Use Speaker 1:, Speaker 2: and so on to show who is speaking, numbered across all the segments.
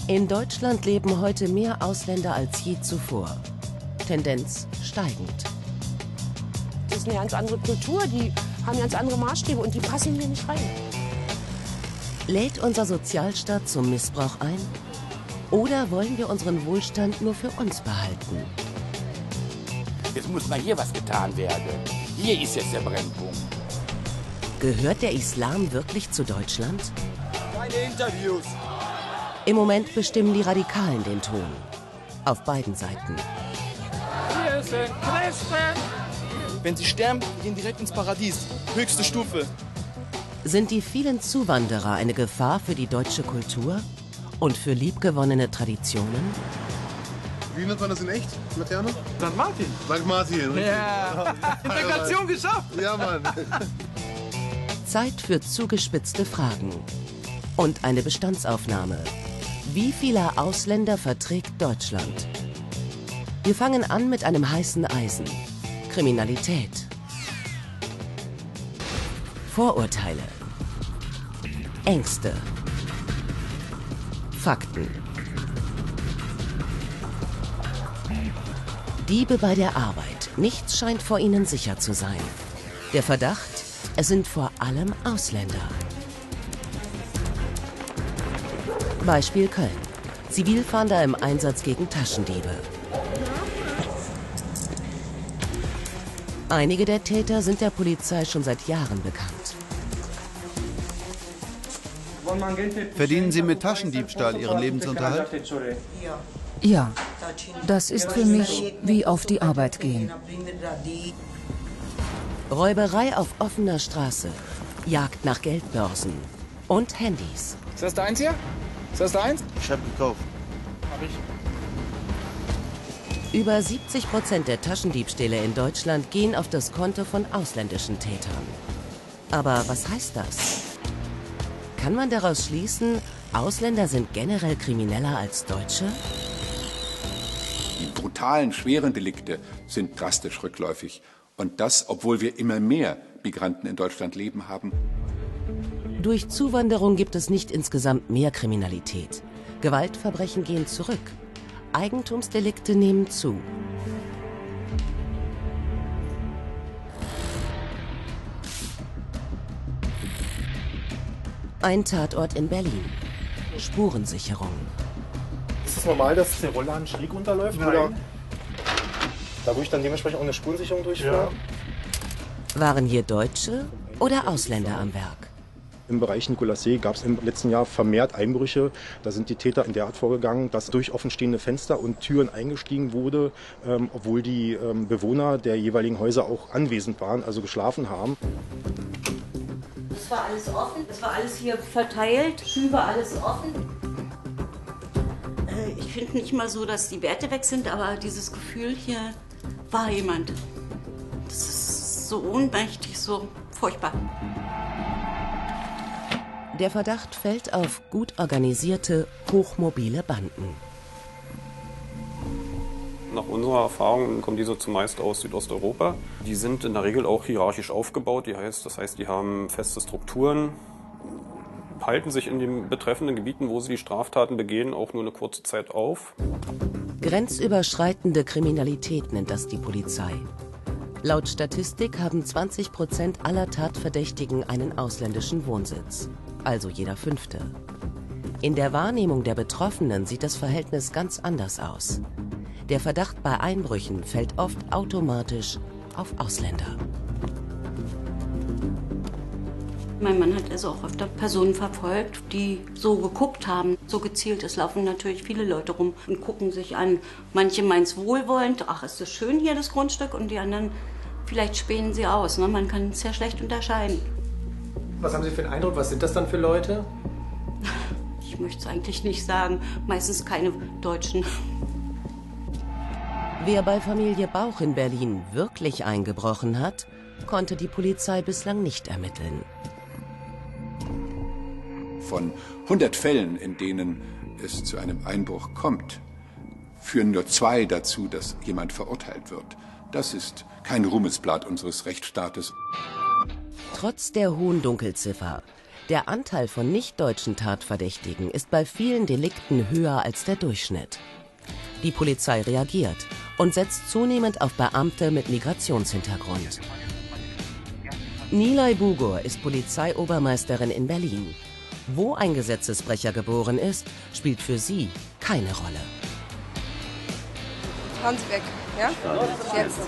Speaker 1: In Deutschland leben heute mehr Ausländer als je zuvor. Tendenz steigend.
Speaker 2: Das ist eine ganz andere Kultur, die haben ganz andere Maßstäbe und die passen hier nicht rein.
Speaker 1: Lädt unser Sozialstaat zum Missbrauch ein? Oder wollen wir unseren Wohlstand nur für uns behalten?
Speaker 3: Jetzt muss mal hier was getan werden. Hier ist jetzt der Brennpunkt.
Speaker 1: Gehört der Islam wirklich zu Deutschland?
Speaker 3: Keine Interviews.
Speaker 1: Im Moment bestimmen die Radikalen den Ton. Auf beiden Seiten.
Speaker 4: Wir sind Christen.
Speaker 5: Wenn sie sterben, gehen direkt ins Paradies. Höchste Stufe.
Speaker 1: Sind die vielen Zuwanderer eine Gefahr für die deutsche Kultur und für liebgewonnene Traditionen?
Speaker 6: Wie nennt man das in echt, Laterne?
Speaker 4: St. Martin.
Speaker 6: St. Martin.
Speaker 4: Ja. Integration geschafft.
Speaker 6: Ja, Mann.
Speaker 1: Zeit für zugespitzte Fragen und eine Bestandsaufnahme. Wie viele Ausländer verträgt Deutschland? Wir fangen an mit einem heißen Eisen. Kriminalität. Vorurteile. Ängste. Fakten. Diebe bei der Arbeit. Nichts scheint vor ihnen sicher zu sein. Der Verdacht, es sind vor allem Ausländer. Beispiel Köln. Zivilfahnder im Einsatz gegen Taschendiebe. Einige der Täter sind der Polizei schon seit Jahren bekannt.
Speaker 7: Verdienen Sie mit Taschendiebstahl Ihren Lebensunterhalt?
Speaker 8: Ja, das ist für mich wie auf die Arbeit gehen.
Speaker 1: Räuberei auf offener Straße, Jagd nach Geldbörsen und Handys.
Speaker 5: Ist das deins hier? Ist das deins?
Speaker 6: Ich hab gekauft.
Speaker 5: Hab ich.
Speaker 1: Über 70% der Taschendiebstähle in Deutschland gehen auf das Konto von ausländischen Tätern. Aber was heißt das? Kann man daraus schließen, Ausländer sind generell krimineller als Deutsche?
Speaker 9: Die brutalen, schweren Delikte sind drastisch rückläufig. Und das, obwohl wir immer mehr Migranten in Deutschland leben haben.
Speaker 1: Durch Zuwanderung gibt es nicht insgesamt mehr Kriminalität. Gewaltverbrechen gehen zurück. Eigentumsdelikte nehmen zu. Ein Tatort in Berlin. Spurensicherung.
Speaker 10: Ist es normal, dass der Rollladen schräg runterläuft?
Speaker 6: Nein.
Speaker 10: Oder da wo ich dann dementsprechend auch eine Spurensicherung durchführe?
Speaker 6: Ja.
Speaker 1: Waren hier Deutsche oder Ausländer am Werk?
Speaker 10: Im Bereich Nikolassee gab es im letzten Jahr vermehrt Einbrüche. Da sind die Täter in der Art vorgegangen, dass durch offenstehende Fenster und Türen eingestiegen wurde, obwohl die Bewohner der jeweiligen Häuser auch anwesend waren, also geschlafen haben.
Speaker 11: Es war alles offen, es war alles hier verteilt, überall alles offen. Ich finde nicht mal so, dass die Werte weg sind, aber dieses Gefühl, hier war jemand. Das ist so ohnmächtig, so furchtbar.
Speaker 1: Der Verdacht fällt auf gut organisierte, hochmobile Banden.
Speaker 12: Nach unserer Erfahrung kommen diese zumeist aus Südosteuropa. Die sind in der Regel auch hierarchisch aufgebaut. Das heißt, die haben feste Strukturen, halten sich in den betreffenden Gebieten, wo sie die Straftaten begehen, auch nur eine kurze Zeit auf.
Speaker 1: Grenzüberschreitende Kriminalität nennt das die Polizei. Laut Statistik haben 20% aller Tatverdächtigen einen ausländischen Wohnsitz, also jeder Fünfte. In der Wahrnehmung der Betroffenen sieht das Verhältnis ganz anders aus. Der Verdacht bei Einbrüchen fällt oft automatisch auf Ausländer.
Speaker 11: Mein Mann hat also auch öfter Personen verfolgt, die so geguckt haben, so gezielt. Es laufen natürlich viele Leute rum und gucken sich an. Manche meinen es wohlwollend, ach, ist das schön hier, das Grundstück, und die anderen, vielleicht spähen sie aus. Ne? Man kann es sehr schlecht unterscheiden.
Speaker 13: Was haben Sie für einen Eindruck? Was sind das dann für Leute?
Speaker 11: Ich möchte es eigentlich nicht sagen. Meistens keine Deutschen.
Speaker 1: Wer bei Familie Bauch in Berlin wirklich eingebrochen hat, konnte die Polizei bislang nicht ermitteln.
Speaker 9: Von 100 Fällen, in denen es zu einem Einbruch kommt, führen nur 2 dazu, dass jemand verurteilt wird. Das ist kein Ruhmesblatt unseres Rechtsstaates.
Speaker 1: Trotz der hohen Dunkelziffer Der Anteil von nicht-deutschen Tatverdächtigen ist bei vielen Delikten höher als der Durchschnitt. Die Polizei reagiert und setzt zunehmend auf Beamte mit Migrationshintergrund. Nilay Bugur ist Polizeiobermeisterin in Berlin. Wo ein Gesetzesbrecher geboren ist, spielt für sie keine Rolle.
Speaker 14: Hand weg, ja? Jetzt.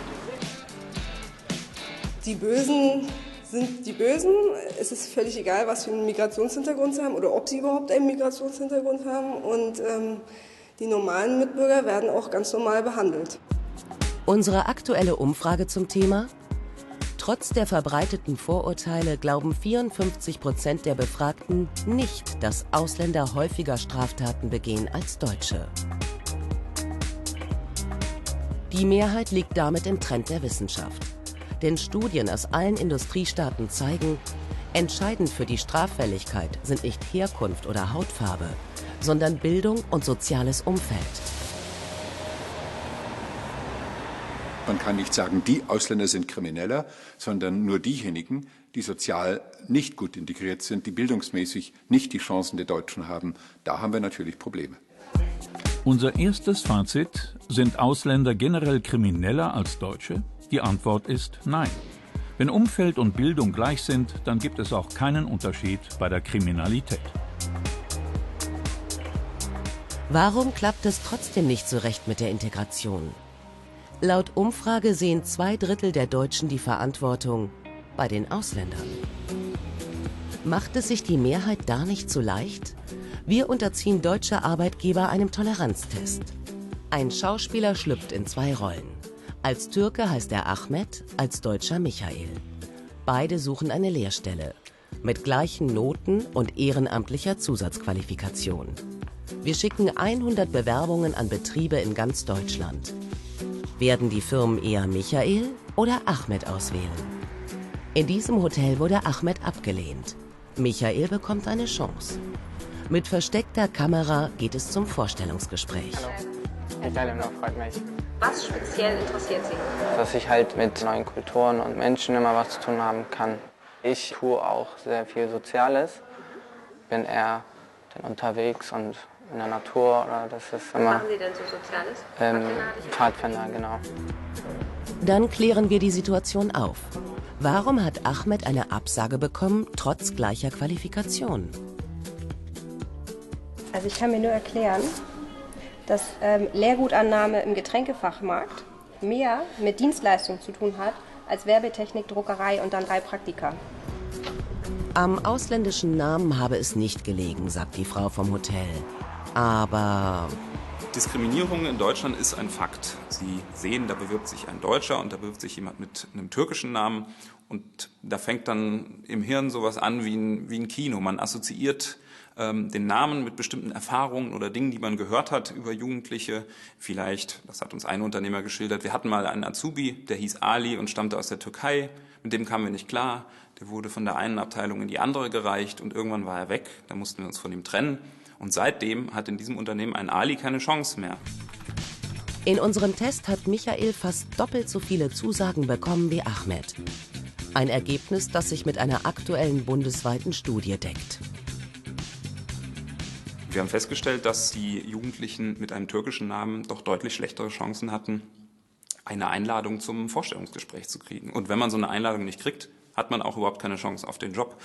Speaker 14: Die Bösen sind die Bösen. Es ist völlig egal, was für einen Migrationshintergrund sie haben oder ob sie überhaupt einen Migrationshintergrund haben. Und die normalen Mitbürger werden auch ganz normal behandelt.
Speaker 1: Unsere aktuelle Umfrage zum Thema? Trotz der verbreiteten Vorurteile glauben 54% der Befragten nicht, dass Ausländer häufiger Straftaten begehen als Deutsche. Die Mehrheit liegt damit im Trend der Wissenschaft. Denn Studien aus allen Industriestaaten zeigen, entscheidend für die Straffälligkeit sind nicht Herkunft oder Hautfarbe, sondern Bildung und soziales Umfeld.
Speaker 9: Man kann nicht sagen, die Ausländer sind krimineller, sondern nur diejenigen, die sozial nicht gut integriert sind, die bildungsmäßig nicht die Chancen der Deutschen haben. Da haben wir natürlich Probleme.
Speaker 15: Unser erstes Fazit: Sind Ausländer generell krimineller als Deutsche? Die Antwort ist nein. Wenn Umfeld und Bildung gleich sind, dann gibt es auch keinen Unterschied bei der Kriminalität.
Speaker 1: Warum klappt es trotzdem nicht so recht mit der Integration? Laut Umfrage sehen 2/3 der Deutschen die Verantwortung bei den Ausländern. Macht es sich die Mehrheit da nicht so leicht? Wir unterziehen deutsche Arbeitgeber einem Toleranztest. Ein Schauspieler schlüpft in 2 Rollen. Als Türke heißt er Ahmed, als Deutscher Michael. Beide suchen eine Lehrstelle mit gleichen Noten und ehrenamtlicher Zusatzqualifikation. Wir schicken 100 Bewerbungen an Betriebe in ganz Deutschland. Werden die Firmen eher Michael oder Ahmed auswählen? In diesem Hotel wurde Ahmed abgelehnt. Michael bekommt eine Chance. Mit versteckter Kamera geht es zum Vorstellungsgespräch.
Speaker 16: Hallo. Freut mich.
Speaker 17: Was speziell interessiert Sie?
Speaker 16: Dass ich halt mit neuen Kulturen und Menschen immer was zu tun haben kann. Ich tue auch sehr viel Soziales. Bin eher dann unterwegs und in der Natur. Oder das ist
Speaker 17: was
Speaker 16: immer,
Speaker 17: machen Sie denn so Soziales?
Speaker 16: Pfadfinder, genau.
Speaker 1: Dann klären wir die Situation auf. Warum hat Ahmed eine Absage bekommen, trotz gleicher Qualifikation?
Speaker 18: Also ich kann mir nur erklären, dass Lehrgutannahme im Getränkefachmarkt mehr mit Dienstleistung zu tun hat, als Werbetechnik, Druckerei und dann 3 Praktika.
Speaker 1: Am ausländischen Namen habe es nicht gelegen, sagt die Frau vom Hotel. Aber
Speaker 19: Diskriminierung in Deutschland ist ein Fakt. Sie sehen, da bewirbt sich ein Deutscher und da bewirbt sich jemand mit einem türkischen Namen. Und da fängt dann im Hirn sowas an wie ein Kino. Man assoziiert den Namen mit bestimmten Erfahrungen oder Dingen, die man gehört hat über Jugendliche. Vielleicht, das hat uns ein Unternehmer geschildert, wir hatten mal einen Azubi, der hieß Ali und stammte aus der Türkei. Mit dem kamen wir nicht klar. Der wurde von der einen Abteilung in die andere gereicht und irgendwann war er weg. Da mussten wir uns von ihm trennen. Und seitdem hat in diesem Unternehmen ein Ali keine Chance mehr.
Speaker 1: in unserem Test hat Michael fast doppelt so viele Zusagen bekommen wie Ahmed. Ein Ergebnis, das sich mit einer aktuellen bundesweiten Studie deckt.
Speaker 19: Wir haben festgestellt, dass die Jugendlichen mit einem türkischen Namen doch deutlich schlechtere Chancen hatten, eine Einladung zum Vorstellungsgespräch zu kriegen. Und wenn man so eine Einladung nicht kriegt, hat man auch überhaupt keine Chance auf den Job,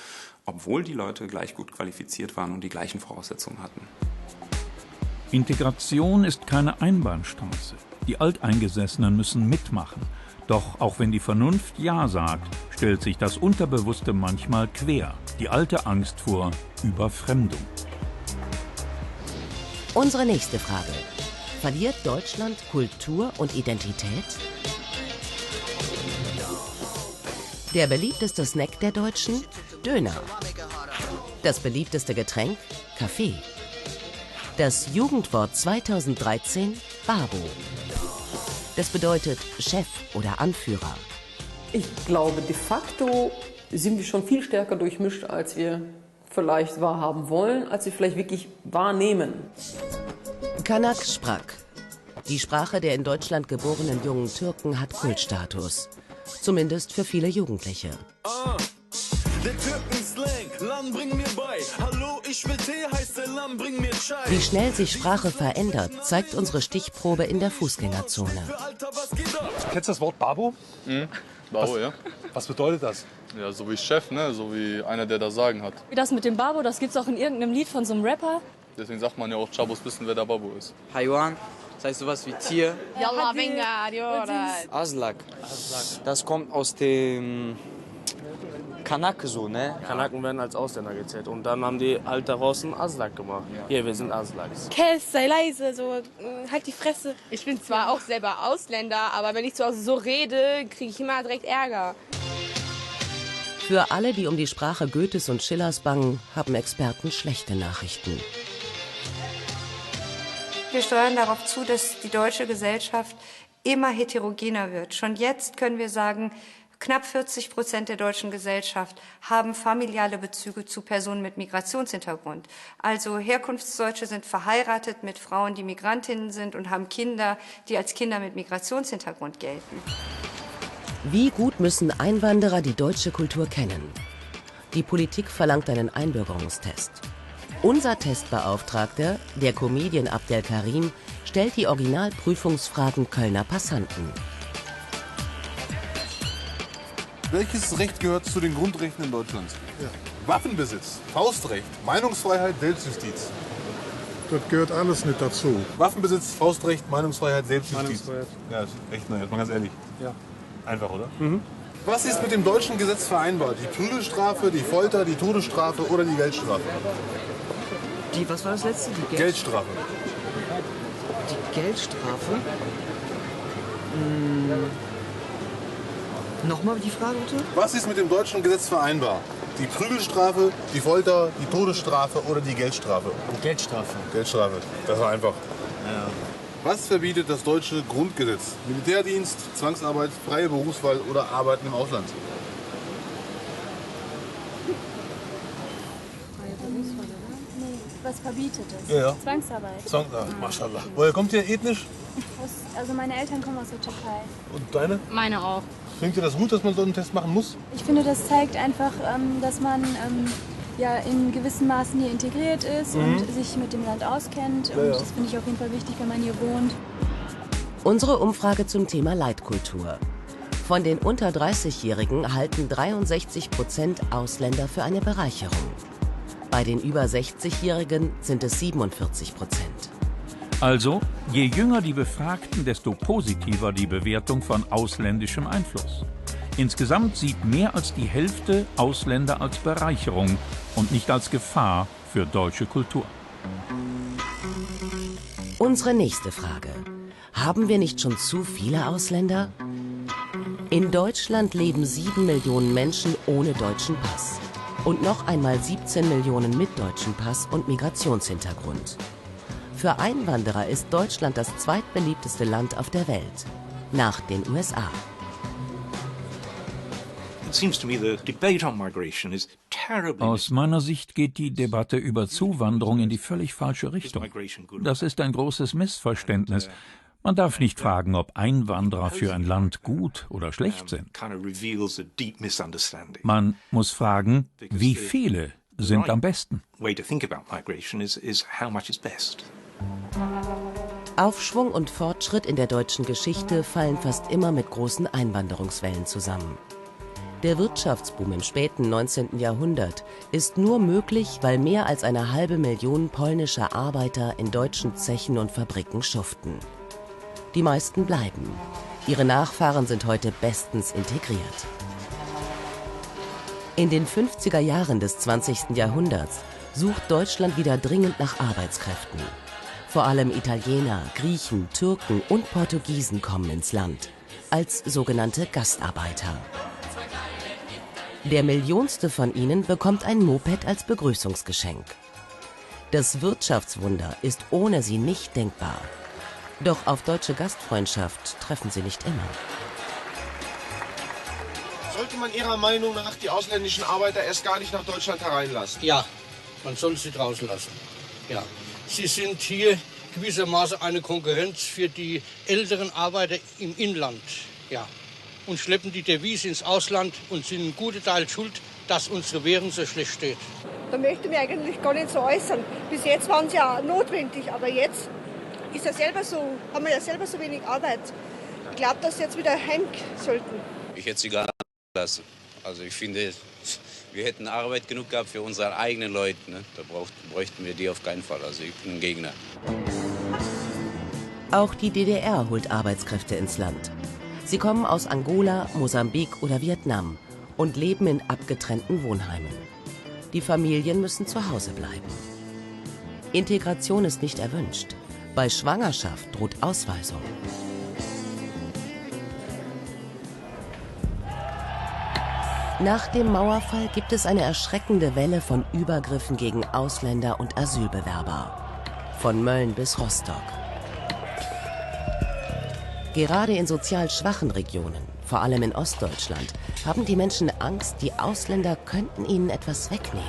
Speaker 19: obwohl die Leute gleich gut qualifiziert waren und die gleichen Voraussetzungen hatten.
Speaker 15: Integration ist keine Einbahnstraße. Die Alteingesessenen müssen mitmachen. Doch auch wenn die Vernunft Ja sagt, stellt sich das Unterbewusste manchmal quer. Die alte Angst vor Überfremdung.
Speaker 1: Unsere nächste Frage. Verliert Deutschland Kultur und Identität? Der beliebteste Snack der Deutschen? Döner. Das beliebteste Getränk? Kaffee. Das Jugendwort 2013? Babo. Das bedeutet Chef oder Anführer.
Speaker 20: Ich glaube, de facto sind wir schon viel stärker durchmischt, als wir vielleicht wahrhaben wollen, als wir vielleicht wirklich wahrnehmen.
Speaker 1: Kanak Sprak. Die Sprache der in Deutschland geborenen jungen Türken hat Kultstatus. Zumindest für viele Jugendliche.
Speaker 21: Der Türken-Slang, Lamm, bring mir bei. Hallo, ich will Tee, heißt der Lamm, bring mir Chai.
Speaker 1: Wie schnell sich Sprache verändert, zeigt unsere Stichprobe in der Fußgängerzone.
Speaker 22: Kennst du das Wort Babo?
Speaker 23: Babo, ja.
Speaker 22: Was bedeutet das?
Speaker 23: Ja, so wie Chef, ne? So wie einer, der das Sagen hat.
Speaker 24: Das mit dem Babo, das gibt's auch in irgendeinem Lied von so einem Rapper.
Speaker 23: Deswegen sagt man ja auch, Chabos wissen, wer der Babo ist.
Speaker 25: Haiwan, das heißt sowas wie Tier.
Speaker 24: Yalla, venga,
Speaker 25: Aslak, das kommt aus dem Kanak so, ne?
Speaker 26: Kanaken werden als Ausländer gezählt und dann haben die halt daraus einen Aslak gemacht. Hier, wir sind Aslaks.
Speaker 27: Kes, sei leise, so halt die Fresse. Ich bin zwar auch selber Ausländer, aber wenn ich zu Hause so rede, kriege ich immer direkt Ärger.
Speaker 1: Für alle, die um die Sprache Goethes und Schillers bangen, haben Experten schlechte Nachrichten.
Speaker 28: Wir steuern darauf zu, dass die deutsche Gesellschaft immer heterogener wird. Schon jetzt können wir sagen, knapp 40% der deutschen Gesellschaft haben familiale Bezüge zu Personen mit Migrationshintergrund. Also Herkunftsdeutsche sind verheiratet mit Frauen, die Migrantinnen sind und haben Kinder, die als Kinder mit Migrationshintergrund gelten.
Speaker 1: Wie gut müssen Einwanderer die deutsche Kultur kennen? Die Politik verlangt einen Einbürgerungstest. Unser Testbeauftragter, der Comedian Abdel Karim, stellt die Originalprüfungsfragen Kölner Passanten.
Speaker 6: Welches Recht gehört zu den Grundrechten in Deutschland? Ja. Waffenbesitz, Faustrecht, Meinungsfreiheit, Selbstjustiz.
Speaker 29: Das gehört alles nicht dazu.
Speaker 6: Waffenbesitz, Faustrecht, Meinungsfreiheit, Selbstjustiz. Ja, ist echt neu, jetzt mal ganz ehrlich.
Speaker 29: Ja.
Speaker 6: Einfach, oder? Mhm. Was ist mit dem deutschen Gesetz vereinbart? Die Prügelstrafe, die Folter, die Todesstrafe oder die Geldstrafe?
Speaker 25: Was war das letzte? Die
Speaker 6: Geldstrafe.
Speaker 25: Die Geldstrafe? Nochmal die Frage bitte?
Speaker 6: Was ist mit dem deutschen Gesetz vereinbar? Die Prügelstrafe, die Folter, die Todesstrafe oder die Geldstrafe?
Speaker 25: Geldstrafe.
Speaker 6: Geldstrafe, das war einfach.
Speaker 25: Ja.
Speaker 6: Was verbietet das deutsche Grundgesetz? Militärdienst, Zwangsarbeit, freie Berufswahl oder Arbeiten im Ausland?
Speaker 30: Was verbietet es?
Speaker 6: Ja.
Speaker 30: Zwangsarbeit.
Speaker 6: Zwangsarbeit, Maschallah. Woher kommt ihr ethnisch?
Speaker 30: Also meine Eltern kommen aus der Türkei.
Speaker 6: Und deine?
Speaker 30: Meine auch.
Speaker 6: Findet ihr das gut, dass man so einen Test machen muss?
Speaker 30: Ich finde, das zeigt einfach, dass man ja in gewissem Maßen hier integriert ist und sich mit dem Land auskennt. Und das finde ich auf jeden Fall wichtig, wenn man hier wohnt.
Speaker 1: Unsere Umfrage zum Thema Leitkultur. Von den unter 30-Jährigen halten 63% Ausländer für eine Bereicherung. Bei den über 60-Jährigen sind es 47%.
Speaker 15: Also, je jünger die Befragten, desto positiver die Bewertung von ausländischem Einfluss. Insgesamt sieht mehr als die Hälfte Ausländer als Bereicherung und nicht als Gefahr für deutsche Kultur.
Speaker 1: Unsere nächste Frage. Haben wir nicht schon zu viele Ausländer? In Deutschland leben 7 Millionen Menschen ohne deutschen Pass. Und noch einmal 17 Millionen mit deutschem Pass und Migrationshintergrund. Für Einwanderer ist Deutschland das zweitbeliebteste Land auf der Welt, nach den USA.
Speaker 15: Aus meiner Sicht geht die Debatte über Zuwanderung in die völlig falsche Richtung. Das ist ein großes Missverständnis. Man darf nicht fragen, ob Einwanderer für ein Land gut oder schlecht sind. Man muss fragen, wie viele sind am besten.
Speaker 1: Aufschwung und Fortschritt in der deutschen Geschichte fallen fast immer mit großen Einwanderungswellen zusammen. Der Wirtschaftsboom im späten 19. Jahrhundert ist nur möglich, weil mehr als 1,5 Million polnischer Arbeiter in deutschen Zechen und Fabriken schuften. Die meisten bleiben. Ihre Nachfahren sind heute bestens integriert. In den 50er Jahren des 20. Jahrhunderts sucht Deutschland wieder dringend nach Arbeitskräften. Vor allem Italiener, Griechen, Türken und Portugiesen kommen ins Land, als sogenannte Gastarbeiter. Der millionste von ihnen bekommt ein Moped als Begrüßungsgeschenk. Das Wirtschaftswunder ist ohne sie nicht denkbar. Doch auf deutsche Gastfreundschaft treffen sie nicht immer.
Speaker 31: Sollte man Ihrer Meinung nach die ausländischen Arbeiter erst gar nicht nach Deutschland hereinlassen?
Speaker 32: Ja, man soll sie draußen lassen. Ja. Sie sind hier gewissermaßen eine Konkurrenz für die älteren Arbeiter im Inland. Ja. Und schleppen die Devise ins Ausland und sind einen guten Teil schuld,
Speaker 31: dass unsere Währung so schlecht steht.
Speaker 2: Da möchte ich mich eigentlich gar nicht so äußern. Bis jetzt waren sie ja notwendig, aber jetzt ist ja selber so, haben wir ja selber so wenig Arbeit. Ich glaube, dass sie jetzt wieder heim sollten.
Speaker 3: Ich hätte sie gar nicht lassen. Also ich finde, wir hätten Arbeit genug gehabt für unsere eigenen Leute. Ne? Da bräuchten wir die auf keinen Fall. Also ich bin ein Gegner.
Speaker 1: Auch die DDR holt Arbeitskräfte ins Land. Sie kommen aus Angola, Mosambik oder Vietnam und leben in abgetrennten Wohnheimen. Die Familien müssen zu Hause bleiben. Integration ist nicht erwünscht. Bei Schwangerschaft droht Ausweisung. Nach dem Mauerfall gibt es eine erschreckende Welle von Übergriffen gegen Ausländer und Asylbewerber. Von Mölln bis Rostock. Gerade in sozial schwachen Regionen, vor allem in Ostdeutschland, haben die Menschen Angst, die Ausländer könnten ihnen etwas wegnehmen.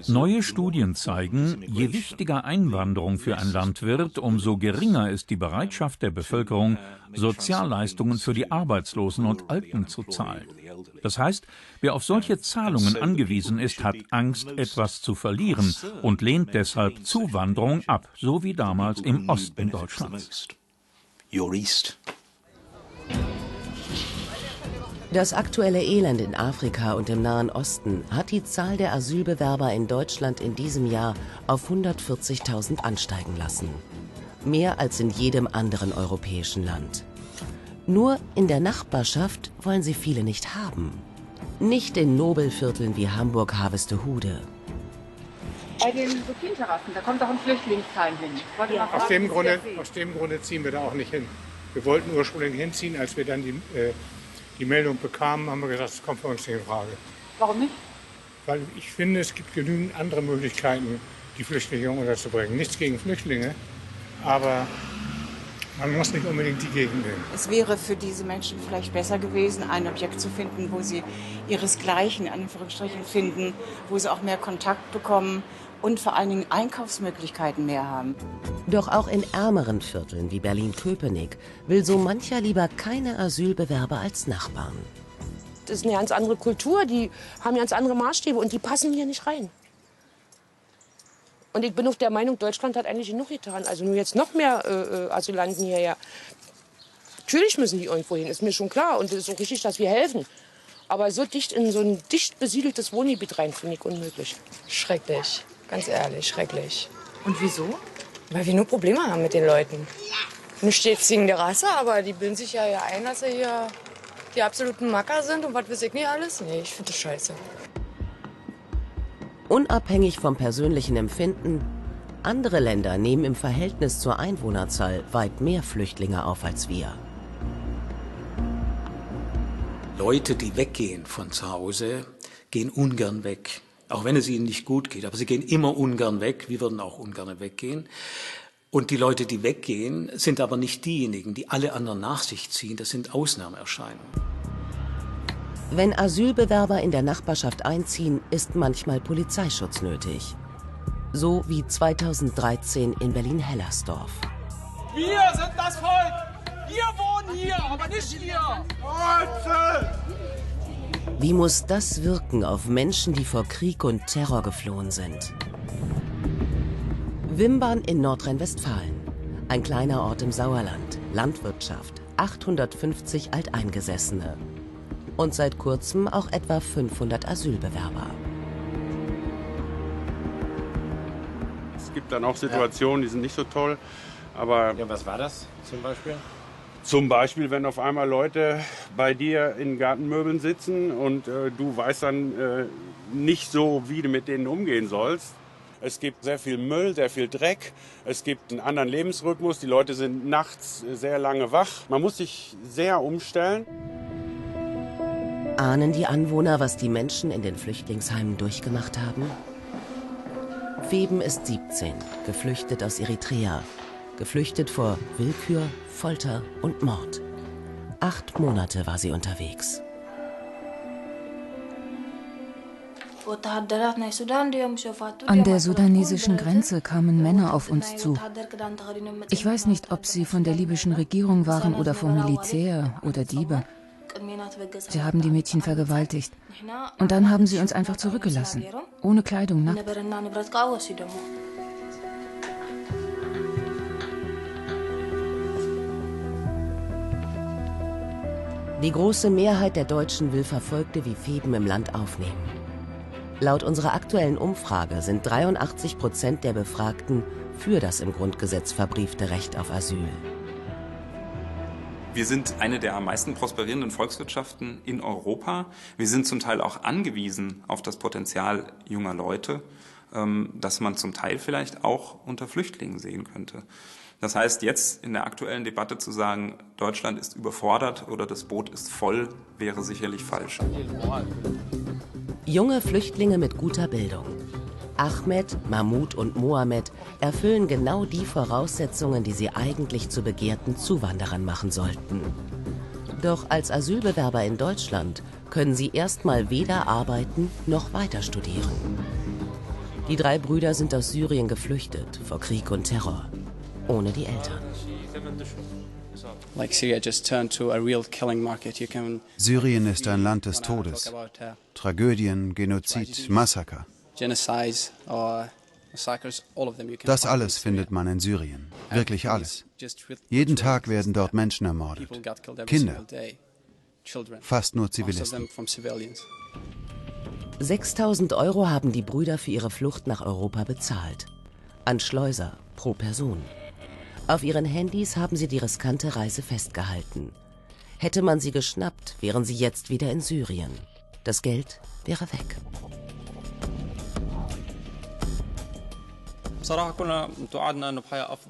Speaker 15: Neue Studien zeigen, je wichtiger Einwanderung für ein Land wird, umso geringer ist die Bereitschaft der Bevölkerung, Sozialleistungen für die Arbeitslosen und Alten zu zahlen. Das heißt, wer auf solche Zahlungen angewiesen ist, hat Angst, etwas zu verlieren und lehnt deshalb Zuwanderung ab, so wie damals im Osten Deutschlands.
Speaker 1: Das aktuelle Elend in Afrika und im Nahen Osten hat die Zahl der Asylbewerber in Deutschland in diesem Jahr auf 140.000 ansteigen lassen. Mehr als in jedem anderen europäischen Land. Nur in der Nachbarschaft wollen sie viele nicht haben. Nicht in Nobelvierteln wie Hamburg-Harvestehude.
Speaker 4: Bei den Sofienterrassen, da kommt doch ein Flüchtlingsheim hin.
Speaker 29: Aus dem Grunde ziehen wir da auch nicht hin. Wir wollten ursprünglich hinziehen, als wir dann die Meldung bekamen, haben wir gesagt, das kommt für uns nicht in Frage.
Speaker 4: Warum nicht?
Speaker 29: Weil ich finde, es gibt genügend andere Möglichkeiten, die Flüchtlinge unterzubringen. Nichts gegen Flüchtlinge, aber man muss nicht unbedingt die Gegend nehmen.
Speaker 4: Es wäre für diese Menschen vielleicht besser gewesen, ein Objekt zu finden, wo sie ihresgleichen, in Anführungsstrichen, finden, wo sie auch mehr Kontakt bekommen und vor allen Dingen Einkaufsmöglichkeiten mehr haben.
Speaker 1: Doch auch in ärmeren Vierteln wie Berlin-Köpenick will so mancher lieber keine Asylbewerber als Nachbarn.
Speaker 27: Das ist eine ganz andere Kultur, die haben ganz andere Maßstäbe und die passen hier nicht rein. Und ich bin auch der Meinung, Deutschland hat eigentlich genug getan. Also nur jetzt noch mehr Asylanten hierher. Natürlich müssen die irgendwo hin, ist mir schon klar. Und es ist auch richtig, dass wir helfen. Aber so dicht in so ein dicht besiedeltes Wohngebiet rein, finde ich unmöglich.
Speaker 5: Schrecklich, ganz ehrlich, schrecklich.
Speaker 4: Und wieso?
Speaker 5: Weil wir nur Probleme haben mit den Leuten. Nicht jetzt wegen der Rasse, aber die bilden sich ja ein, dass sie hier die absoluten Macker sind und was weiß ich nicht alles. Nee, ich finde das scheiße.
Speaker 1: Unabhängig vom persönlichen Empfinden, andere Länder nehmen im Verhältnis zur Einwohnerzahl weit mehr Flüchtlinge auf als wir.
Speaker 7: Leute, die weggehen von zu Hause, gehen ungern weg. Auch wenn es ihnen nicht gut geht, aber sie gehen immer ungern weg. Wir würden auch ungern weggehen. Und die Leute, die weggehen, sind aber nicht diejenigen, die alle anderen nach sich ziehen. Das sind Ausnahmeerscheinungen.
Speaker 1: Wenn Asylbewerber in der Nachbarschaft einziehen, ist manchmal Polizeischutz nötig. So wie 2013 in Berlin-Hellersdorf.
Speaker 21: Wir sind das Volk! Wir wohnen hier, aber nicht ihr!
Speaker 1: Wie muss das wirken auf Menschen, die vor Krieg und Terror geflohen sind? Wimbern in Nordrhein-Westfalen. Ein kleiner Ort im Sauerland. Landwirtschaft. 850 Alteingesessene. Und seit kurzem auch etwa 500 Asylbewerber.
Speaker 8: Es gibt dann auch Situationen, die sind nicht so toll. Aber
Speaker 9: ja, was war das zum Beispiel?
Speaker 8: Zum Beispiel, wenn auf einmal Leute bei dir in Gartenmöbeln sitzen und du weißt dann nicht so, wie du mit denen umgehen sollst. Es gibt sehr viel Müll, sehr viel Dreck. Es gibt einen anderen Lebensrhythmus. Die Leute sind nachts sehr lange wach. Man muss sich sehr umstellen.
Speaker 1: Ahnen die Anwohner, was die Menschen in den Flüchtlingsheimen durchgemacht haben? Feben ist 17, geflüchtet aus Eritrea. Geflüchtet vor Willkür, Folter und Mord. 8 Monate war sie unterwegs.
Speaker 10: An der sudanesischen Grenze kamen Männer auf uns zu. Ich weiß nicht, ob sie von der libyschen Regierung waren oder vom Militär oder Diebe. Sie haben die Mädchen vergewaltigt. Und dann haben sie uns einfach zurückgelassen. Ohne Kleidung, nackt.
Speaker 1: Die große Mehrheit der Deutschen will Verfolgte wie Feben im Land aufnehmen. Laut unserer aktuellen Umfrage sind 83% der Befragten für das im Grundgesetz verbriefte Recht auf Asyl.
Speaker 9: Wir sind eine der am meisten prosperierenden Volkswirtschaften in Europa. Wir sind zum Teil auch angewiesen auf das Potenzial junger Leute, das man zum Teil vielleicht auch unter Flüchtlingen sehen könnte. Das heißt, jetzt in der aktuellen Debatte zu sagen, Deutschland ist überfordert oder das Boot ist voll, wäre sicherlich falsch.
Speaker 1: Junge Flüchtlinge mit guter Bildung. Ahmed, Mahmoud und Mohammed erfüllen genau die Voraussetzungen, die sie eigentlich zu begehrten Zuwanderern machen sollten. Doch als Asylbewerber in Deutschland können sie erstmal weder arbeiten noch weiter studieren. Die 3 Brüder sind aus Syrien geflüchtet vor Krieg und Terror. Ohne die Eltern.
Speaker 11: Syrien ist ein Land des Todes. Tragödien, Genozid, Massaker. Das alles findet man in Syrien. Wirklich alles. Jeden Tag werden dort Menschen ermordet. Kinder. Fast nur Zivilisten.
Speaker 1: 6.000 € haben die Brüder für ihre Flucht nach Europa bezahlt. An Schleuser pro Person. Auf ihren Handys haben sie die riskante Reise festgehalten. Hätte man sie geschnappt, wären sie jetzt wieder in Syrien. Das Geld wäre weg.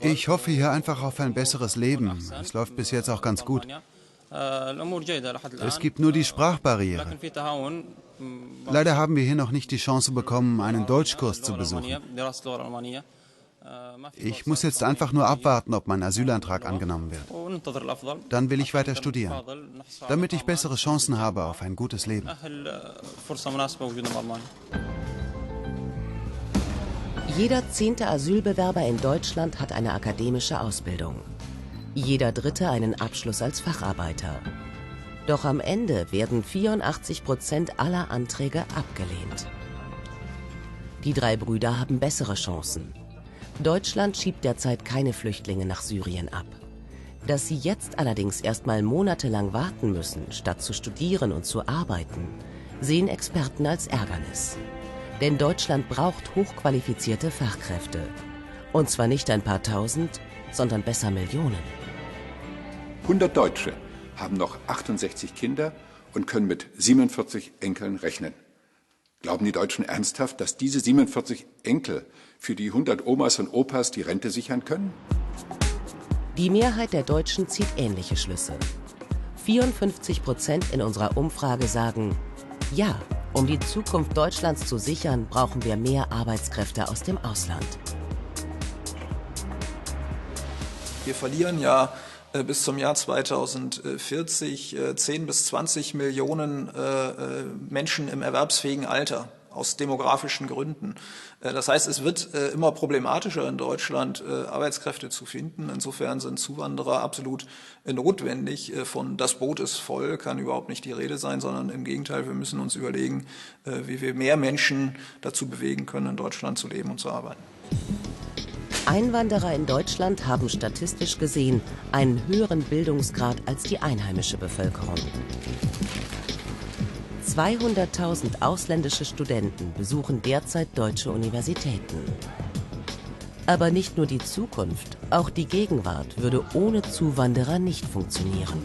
Speaker 11: Ich hoffe hier einfach auf ein besseres Leben. Es läuft bis jetzt auch ganz gut. Es gibt nur die Sprachbarriere. Leider haben wir hier noch nicht die Chance bekommen, einen Deutschkurs zu besuchen. Ich muss jetzt einfach nur abwarten, ob mein Asylantrag angenommen wird. Dann will ich weiter studieren, damit ich bessere Chancen habe auf ein gutes Leben.
Speaker 1: Jeder 10. Asylbewerber in Deutschland hat eine akademische Ausbildung. Jeder 3. einen Abschluss als Facharbeiter. Doch am Ende werden 84% aller Anträge abgelehnt. Die 3 Brüder haben bessere Chancen. Deutschland schiebt derzeit keine Flüchtlinge nach Syrien ab. Dass sie jetzt allerdings erstmal monatelang warten müssen, statt zu studieren und zu arbeiten, sehen Experten als Ärgernis. Denn Deutschland braucht hochqualifizierte Fachkräfte. Und zwar nicht ein paar Tausend, sondern besser Millionen.
Speaker 12: 100 Deutsche haben noch 68 Kinder und können mit 47 Enkeln rechnen. Glauben die Deutschen ernsthaft, dass diese 47 Enkel für die 100 Omas und Opas die Rente sichern können?
Speaker 1: Die Mehrheit der Deutschen zieht ähnliche Schlüsse. 54% in unserer Umfrage sagen, ja, um die Zukunft Deutschlands zu sichern, brauchen wir mehr Arbeitskräfte aus dem Ausland.
Speaker 13: Wir verlieren ja bis zum Jahr 2040 10 bis 20 Millionen Menschen im erwerbsfähigen Alter aus demografischen Gründen. Das heißt, es wird immer problematischer in Deutschland, Arbeitskräfte zu finden. Insofern sind Zuwanderer absolut notwendig. Von das Boot ist voll kann überhaupt nicht die Rede sein, sondern im Gegenteil, wir müssen uns überlegen, wie wir mehr Menschen dazu bewegen können, in Deutschland zu leben und zu arbeiten.
Speaker 1: Einwanderer in Deutschland haben statistisch gesehen einen höheren Bildungsgrad als die einheimische Bevölkerung. 200.000 ausländische Studenten besuchen derzeit deutsche Universitäten. Aber nicht nur die Zukunft, auch die Gegenwart würde ohne Zuwanderer nicht funktionieren.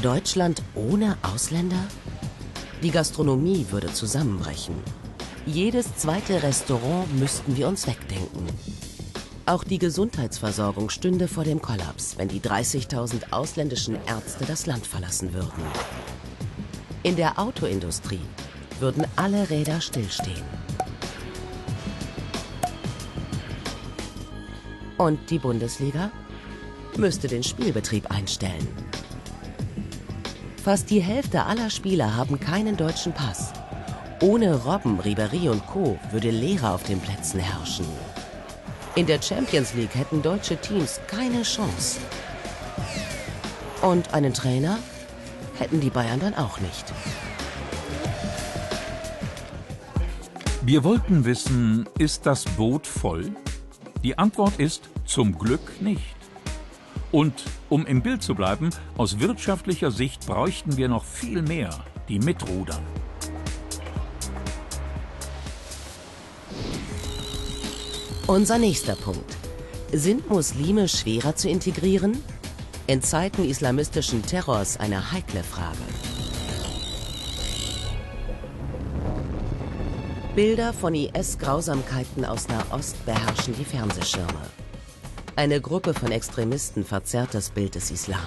Speaker 1: Deutschland ohne Ausländer? Die Gastronomie würde zusammenbrechen. Jedes zweite Restaurant müssten wir uns wegdenken. Auch die Gesundheitsversorgung stünde vor dem Kollaps, wenn die 30.000 ausländischen Ärzte das Land verlassen würden. In der Autoindustrie würden alle Räder stillstehen. Und die Bundesliga müsste den Spielbetrieb einstellen. Fast die Hälfte aller Spieler haben keinen deutschen Pass. Ohne Robben, Ribéry und Co. würde Leere auf den Plätzen herrschen. In der Champions League hätten deutsche Teams keine Chance. Und einen Trainer hätten die Bayern dann auch nicht.
Speaker 15: Wir wollten wissen, ist das Boot voll? Die Antwort ist zum Glück nicht. Und um im Bild zu bleiben, aus wirtschaftlicher Sicht bräuchten wir noch viel mehr, die mitrudern.
Speaker 1: Unser nächster Punkt. Sind Muslime schwerer zu integrieren? In Zeiten islamistischen Terrors eine heikle Frage. Bilder von IS-Grausamkeiten aus Nahost beherrschen die Fernsehschirme. Eine Gruppe von Extremisten verzerrt das Bild des Islam.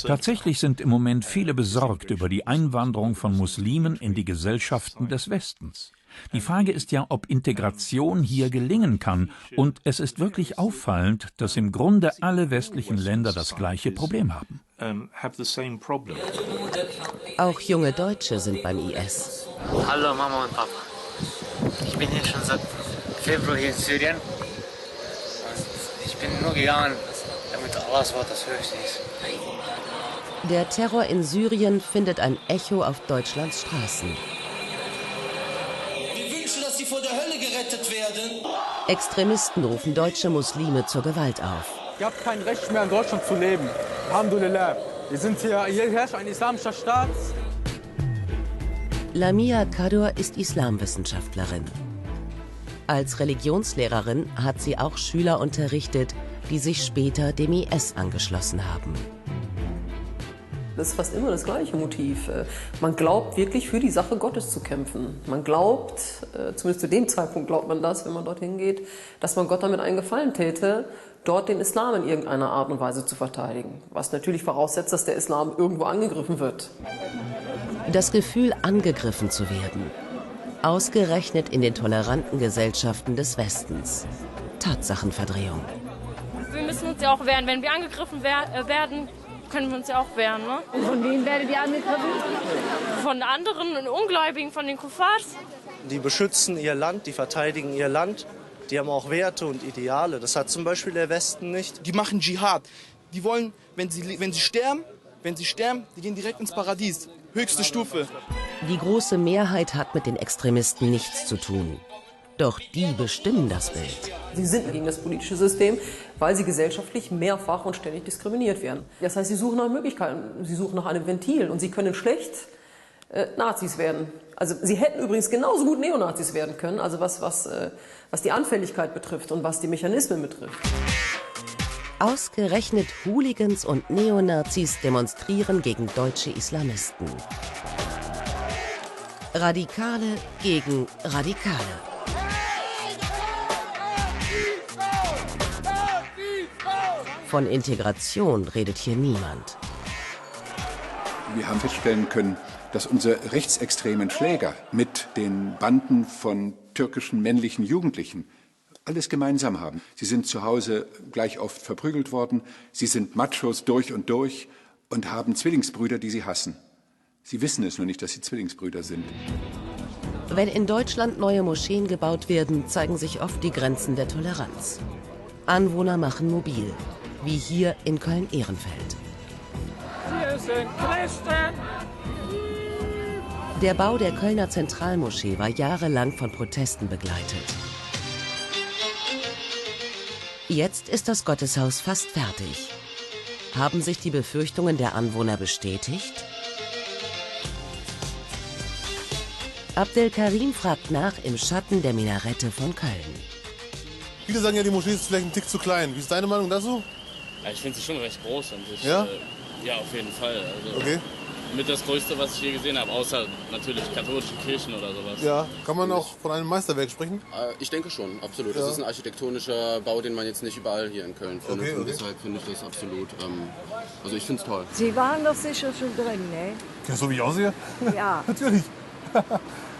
Speaker 15: Tatsächlich sind im Moment viele besorgt über die Einwanderung von Muslimen in die Gesellschaften des Westens. Die Frage ist ja, ob Integration hier gelingen kann. Und es ist wirklich auffallend, dass im Grunde alle westlichen Länder das gleiche Problem haben.
Speaker 1: Auch junge Deutsche sind beim IS.
Speaker 14: Hallo Mama und Papa. Ich bin hier schon seit Februar hier in Syrien. Ich bin nur gegangen, damit Allahs Wort das Höchste ist.
Speaker 1: Der Terror in Syrien findet ein Echo auf Deutschlands Straßen.
Speaker 21: Wir wünschen, dass sie vor der Hölle gerettet werden.
Speaker 1: Extremisten rufen deutsche Muslime zur Gewalt auf.
Speaker 16: Ihr habt kein Recht mehr in Deutschland zu leben. Alhamdulillah. Hier herrscht ein islamischer Staat.
Speaker 1: Lamia Kador ist Islamwissenschaftlerin. Als Religionslehrerin hat sie auch Schüler unterrichtet, die sich später dem IS angeschlossen haben.
Speaker 17: Das ist fast immer das gleiche Motiv. Man glaubt wirklich für die Sache Gottes zu kämpfen. Man glaubt, zumindest zu dem Zeitpunkt glaubt man das, wenn man dorthin geht, dass man Gott damit einen Gefallen täte, dort den Islam in irgendeiner Art und Weise zu verteidigen. Was natürlich voraussetzt, dass der Islam irgendwo angegriffen wird.
Speaker 1: Das Gefühl, angegriffen zu werden. Ausgerechnet in den toleranten Gesellschaften des Westens. Tatsachenverdrehung.
Speaker 18: Wir müssen uns ja auch wehren. Wenn wir angegriffen werden, können wir uns ja auch wehren. Ne?
Speaker 19: Und von wem werdet ihr angegriffen?
Speaker 18: Von anderen Ungläubigen, von den Kuffars.
Speaker 20: Die beschützen ihr Land, die verteidigen ihr Land. Die haben auch Werte und Ideale. Das hat zum Beispiel der Westen nicht.
Speaker 31: Die machen Dschihad. Die wollen, wenn sie sterben, die gehen direkt ins Paradies. Höchste Stufe.
Speaker 1: Die große Mehrheit hat mit den Extremisten nichts zu tun. Doch die bestimmen das Bild.
Speaker 17: Sie sind gegen das politische System, weil sie gesellschaftlich mehrfach und ständig diskriminiert werden. Das heißt, sie suchen nach Möglichkeiten, sie suchen nach einem Ventil und sie können schlecht Nazis werden. Also sie hätten übrigens genauso gut Neonazis werden können, also was die Anfälligkeit betrifft und was die Mechanismen betrifft.
Speaker 1: Ausgerechnet Hooligans und Neonazis demonstrieren gegen deutsche Islamisten. Radikale gegen Radikale. Von Integration redet hier niemand.
Speaker 12: Wir haben feststellen können, dass unsere rechtsextremen Schläger mit den Banden von türkischen männlichen Jugendlichen alles gemeinsam haben. Sie sind zu Hause gleich oft verprügelt worden, sie sind Machos durch und haben Zwillingsbrüder, die sie hassen. Sie wissen es nur nicht, dass sie Zwillingsbrüder sind.
Speaker 1: Wenn in Deutschland neue Moscheen gebaut werden, zeigen sich oft die Grenzen der Toleranz. Anwohner machen mobil, wie hier in Köln-Ehrenfeld.
Speaker 19: Wir sind Christen!
Speaker 1: Der Bau der Kölner Zentralmoschee war jahrelang von Protesten begleitet. Jetzt ist das Gotteshaus fast fertig. Haben sich die Befürchtungen der Anwohner bestätigt? Abdelkarim fragt nach im Schatten der Minarette von Köln.
Speaker 6: Viele sagen ja, die Moschee ist vielleicht ein Tick zu klein. Wie ist deine Meinung dazu?
Speaker 22: Ja, ich finde sie schon recht groß. Und
Speaker 6: ja?
Speaker 22: Ja, auf jeden Fall. Also
Speaker 6: okay.
Speaker 22: Mit das Größte, was ich je gesehen habe, außer natürlich katholische Kirchen oder sowas.
Speaker 6: Ja, kann man auch von einem Meisterwerk sprechen?
Speaker 23: Ich denke schon, absolut.
Speaker 6: Ja.
Speaker 23: Das ist ein architektonischer Bau, den man jetzt nicht überall hier in Köln findet.
Speaker 6: Okay, okay.
Speaker 23: Und deshalb finde ich das absolut, also ich finde es toll.
Speaker 19: Sie waren doch sicher schon drin, ne?
Speaker 6: Ja, so wie ich aussehe?
Speaker 19: Ja.
Speaker 6: Natürlich.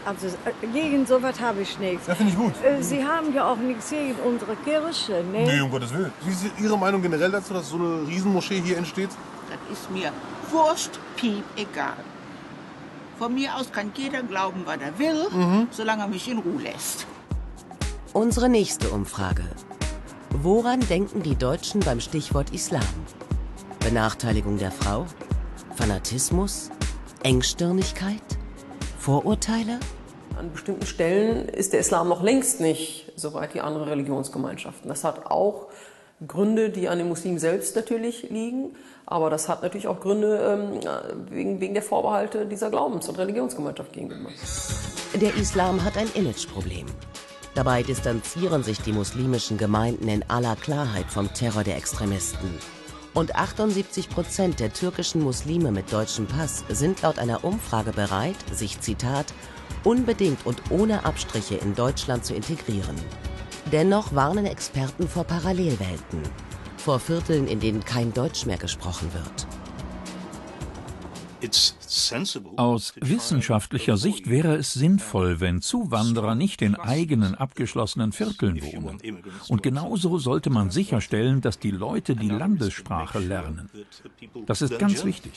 Speaker 19: Also gegen sowas habe ich nichts.
Speaker 6: Ja, finde ich gut.
Speaker 19: Sie haben ja auch nichts gegen unsere Kirche, ne?
Speaker 6: Nee, um Gottes Willen. Wie ist Ihre Meinung generell dazu, dass so eine Riesenmoschee hier entsteht?
Speaker 24: Das ist mir wurscht, piep, egal. Von mir aus kann jeder glauben, was er will, solange er mich in Ruhe lässt.
Speaker 1: Unsere nächste Umfrage. Woran denken die Deutschen beim Stichwort Islam? Benachteiligung der Frau? Fanatismus? Engstirnigkeit? Vorurteile?
Speaker 17: An bestimmten Stellen ist der Islam noch längst nicht so weit wie andere Religionsgemeinschaften. Das hat auch Gründe, die an den Muslimen selbst natürlich liegen, aber das hat natürlich auch Gründe wegen der Vorbehalte dieser Glaubens- und Religionsgemeinschaft gegenüber.
Speaker 1: Der Islam hat ein Imageproblem. Dabei distanzieren sich die muslimischen Gemeinden in aller Klarheit vom Terror der Extremisten. Und 78% der türkischen Muslime mit deutschem Pass sind laut einer Umfrage bereit, sich, Zitat, unbedingt und ohne Abstriche in Deutschland zu integrieren. Dennoch warnen Experten vor Parallelwelten, vor Vierteln, in denen kein Deutsch mehr gesprochen wird.
Speaker 15: Aus wissenschaftlicher Sicht wäre es sinnvoll, wenn Zuwanderer nicht in eigenen abgeschlossenen Vierteln wohnen. Und genauso sollte man sicherstellen, dass die Leute die Landessprache lernen. Das ist ganz wichtig.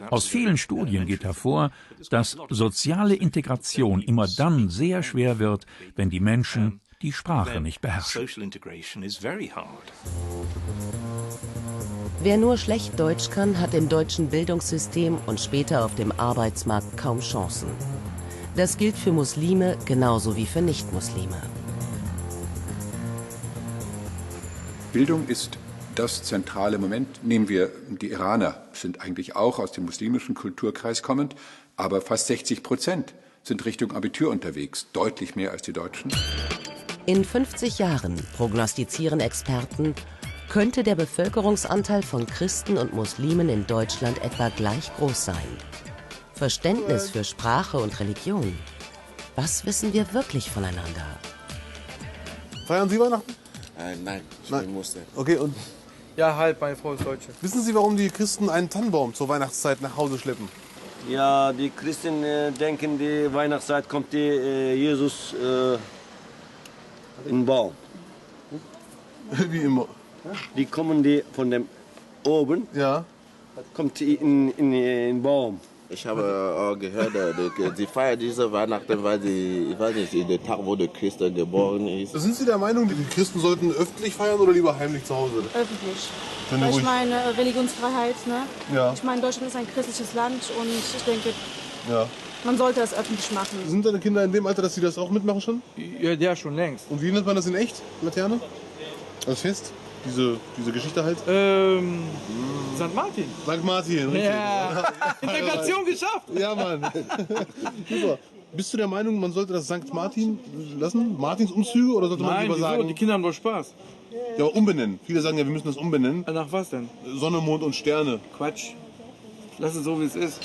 Speaker 15: Aus vielen Studien geht hervor, dass soziale Integration immer dann sehr schwer wird, wenn die Menschen die Sprache nicht beherrschen.
Speaker 1: Wer nur schlecht Deutsch kann, hat im deutschen Bildungssystem und später auf dem Arbeitsmarkt kaum Chancen. Das gilt für Muslime genauso wie für Nichtmuslime.
Speaker 12: Bildung ist das zentrale Moment. Nehmen wir die Iraner, sind eigentlich auch aus dem muslimischen Kulturkreis kommend, aber fast 60% sind Richtung Abitur unterwegs, deutlich mehr als die Deutschen.
Speaker 1: In 50 Jahren, prognostizieren Experten, könnte der Bevölkerungsanteil von Christen und Muslimen in Deutschland etwa gleich groß sein. Verständnis für Sprache und Religion. Was wissen wir wirklich voneinander?
Speaker 6: Feiern Sie Weihnachten?
Speaker 23: Nein, ich bin Muslim.
Speaker 6: Okay, und
Speaker 16: Ja, halt, meine Frau ist Deutsche.
Speaker 6: wissen Sie, warum die Christen einen Tannenbaum zur Weihnachtszeit nach Hause schleppen?
Speaker 2: Ja, die Christen denken, die Weihnachtszeit kommt Jesus in den Baum.
Speaker 6: Wie immer.
Speaker 2: Die kommen von dem oben, kommt in den Baum.
Speaker 23: Ich habe auch gehört, die feiern diese Weihnachten, weil sie, ich weiß nicht, der Tag, wo der Christ geboren ist.
Speaker 6: Sind Sie der Meinung, die Christen sollten öffentlich feiern oder lieber heimlich zu Hause?
Speaker 18: Öffentlich.
Speaker 6: Wenn
Speaker 18: Weil
Speaker 6: ruhig-
Speaker 18: ich meine, Religionsfreiheit, ne?
Speaker 6: Ja.
Speaker 18: Ich meine, Deutschland ist ein christliches Land und ich denke,
Speaker 6: Ja.
Speaker 18: man sollte das öffentlich machen.
Speaker 6: Sind deine Kinder in dem Alter, dass sie das auch mitmachen schon?
Speaker 16: Ja, schon längst.
Speaker 6: Und wie nennt man das in echt, Laterne? Das Fest? Diese Geschichte halt?
Speaker 16: St. Martin.
Speaker 6: St. Martin, richtig.
Speaker 16: Ja. Integration geschafft.
Speaker 6: Ja, Mann. Super. Bist du der Meinung, man sollte das St. Martin lassen? Martinsumzüge? Oder sollte man
Speaker 16: Nein,
Speaker 6: lieber
Speaker 16: wieso?
Speaker 6: sagen...
Speaker 16: Die Kinder haben doch Spaß.
Speaker 6: Ja, aber umbenennen. Viele sagen ja, wir müssen das umbenennen.
Speaker 16: Nach was denn?
Speaker 6: Sonne, Mond und Sterne.
Speaker 16: Quatsch. Lass es so, wie es ist.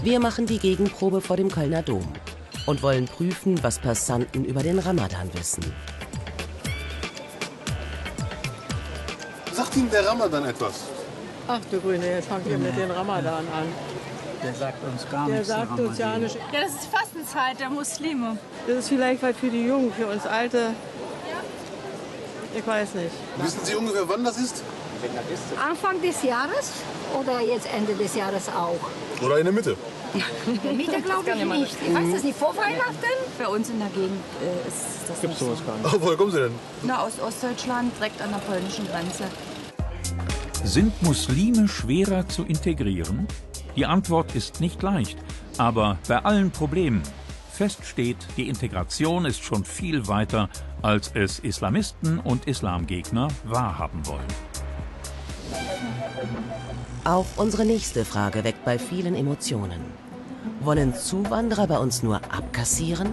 Speaker 1: Wir machen die Gegenprobe vor dem Kölner Dom und wollen prüfen, was Passanten über den Ramadan wissen.
Speaker 6: Sagt Ihnen der Ramadan etwas?
Speaker 3: Ach du Grüne, jetzt fangt ihr mit dem Ramadan an.
Speaker 4: Der sagt uns gar
Speaker 3: Der
Speaker 4: nichts.
Speaker 3: sagt uns ja nicht.
Speaker 5: Ja, das ist Fastenzeit der Muslime.
Speaker 3: Das ist vielleicht was für die Jungen, für uns Alte. Ich weiß nicht.
Speaker 6: Wissen Sie ungefähr, wann das ist?
Speaker 7: Anfang des Jahres oder jetzt Ende des Jahres auch?
Speaker 6: Oder in der Mitte?
Speaker 7: In der Mitte glaube ich nicht. Ich weiß das nicht, vor Weihnachten?
Speaker 5: Bei uns in der Gegend ist das
Speaker 6: Gibt's
Speaker 5: nicht
Speaker 6: sowas
Speaker 5: so.
Speaker 6: gar nicht. Woher kommen Sie denn?
Speaker 5: Na, aus Ostdeutschland, direkt an der polnischen Grenze.
Speaker 15: Sind Muslime schwerer zu integrieren? Die Antwort ist nicht leicht, aber bei allen Problemen fest steht, die Integration ist schon viel weiter, als es Islamisten und Islamgegner wahrhaben wollen.
Speaker 1: Auch unsere nächste Frage weckt bei vielen Emotionen. Wollen Zuwanderer bei uns nur abkassieren?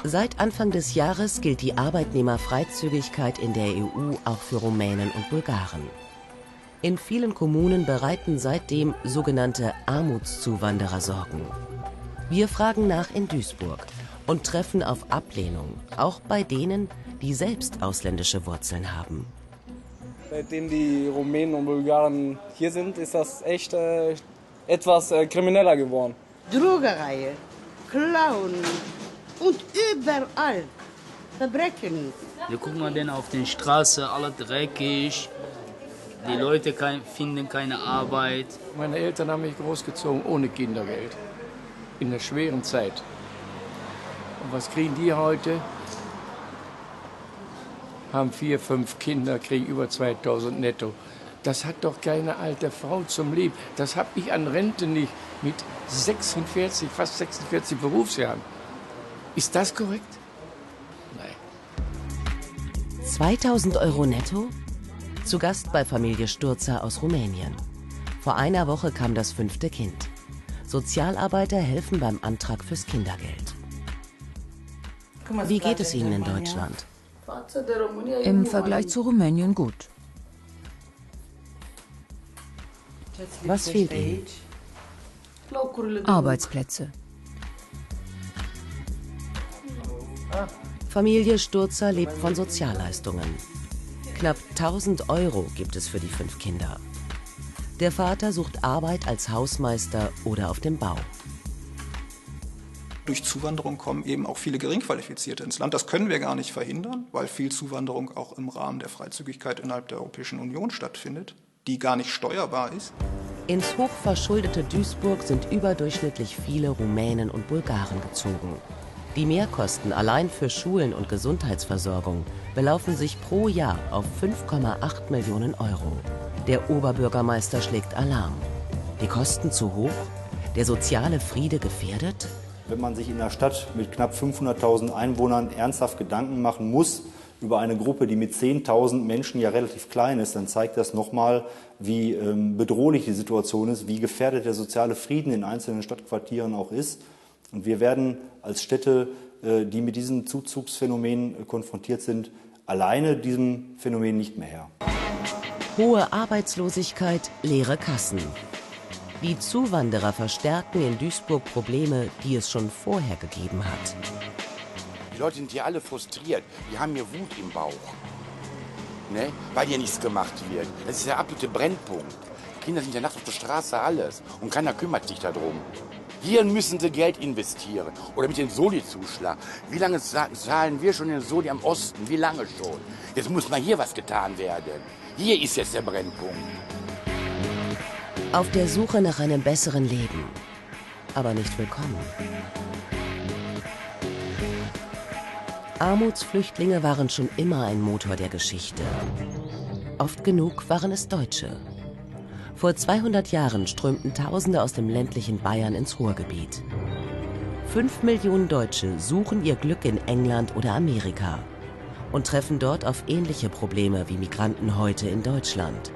Speaker 1: Seit Anfang des Jahres gilt die Arbeitnehmerfreizügigkeit in der EU auch für Rumänen und Bulgaren. In vielen Kommunen bereiten seitdem sogenannte Armutszuwanderer Sorgen. Wir fragen nach in Duisburg und treffen auf Ablehnung, auch bei denen, die selbst ausländische Wurzeln haben.
Speaker 16: Seitdem die Rumänen und Bulgaren hier sind, ist das echt etwas krimineller geworden.
Speaker 19: Drogerei, Klauen und überall Verbrechen.
Speaker 4: Wir gucken mal denn auf die Straße, alle dreckig. Die Leute finden keine Arbeit.
Speaker 25: Meine Eltern haben mich großgezogen ohne Kindergeld. In einer schweren Zeit. Und was kriegen die heute? haben 4, 5 Kinder, kriegen über 2000 netto. Das hat doch keine alte Frau zum Leben. Das habe ich an Rente nicht mit 46, fast 46 Berufsjahren. Ist das korrekt? Nein.
Speaker 1: 2000 € netto? Zu Gast bei Familie Sturza aus Rumänien. Vor einer Woche kam das 5. Kind. Sozialarbeiter helfen beim Antrag fürs Kindergeld. Wie geht es Ihnen in Deutschland?
Speaker 8: Im Vergleich zu Rumänien gut.
Speaker 1: Was fehlt Ihnen?
Speaker 8: Arbeitsplätze.
Speaker 1: Familie Sturza lebt von Sozialleistungen. Knapp 1000 € gibt es für die 5 Kinder. Der Vater sucht Arbeit als Hausmeister oder auf dem Bau.
Speaker 9: Durch Zuwanderung kommen eben auch viele Geringqualifizierte ins Land. Das können wir gar nicht verhindern, weil viel Zuwanderung auch im Rahmen der Freizügigkeit innerhalb der Europäischen Union stattfindet, die gar nicht steuerbar ist.
Speaker 1: Ins hochverschuldete Duisburg sind überdurchschnittlich viele Rumänen und Bulgaren gezogen. Die Mehrkosten allein für Schulen und Gesundheitsversorgung belaufen sich pro Jahr auf 5,8 Millionen €. Der Oberbürgermeister schlägt Alarm. Die Kosten zu hoch? Der soziale Friede gefährdet?
Speaker 10: Wenn man sich in einer Stadt mit knapp 500.000 Einwohnern ernsthaft Gedanken machen muss über eine Gruppe, die mit 10.000 Menschen ja relativ klein ist, dann zeigt das nochmal, wie bedrohlich die Situation ist, wie gefährdet der soziale Frieden in einzelnen Stadtquartieren auch ist. Und wir werden als Städte, die mit diesem Zuzugsphänomen konfrontiert sind, alleine diesem Phänomen nicht mehr Herr.
Speaker 1: Hohe Arbeitslosigkeit, leere Kassen. Die Zuwanderer verstärken in Duisburg Probleme, die es schon vorher gegeben hat.
Speaker 11: Die Leute sind hier alle frustriert. Die haben hier Wut im Bauch. Ne? Weil hier nichts gemacht wird. Das ist der absolute Brennpunkt. Die Kinder sind ja nachts auf der Straße, alles. Und keiner kümmert sich darum. Hier müssen sie Geld investieren. Oder mit dem Soli-Zuschlag. Wie lange zahlen wir schon den Soli am Osten? Wie lange schon? Jetzt muss mal hier was getan werden. Hier ist jetzt der Brennpunkt.
Speaker 1: Auf der Suche nach einem besseren Leben. Aber nicht willkommen. Armutsflüchtlinge waren schon immer ein Motor der Geschichte. Oft genug waren es Deutsche. Vor 200 Jahren strömten Tausende aus dem ländlichen Bayern ins Ruhrgebiet. 5 Millionen Deutsche suchen ihr Glück in England oder Amerika und treffen dort auf ähnliche Probleme wie Migranten heute in Deutschland.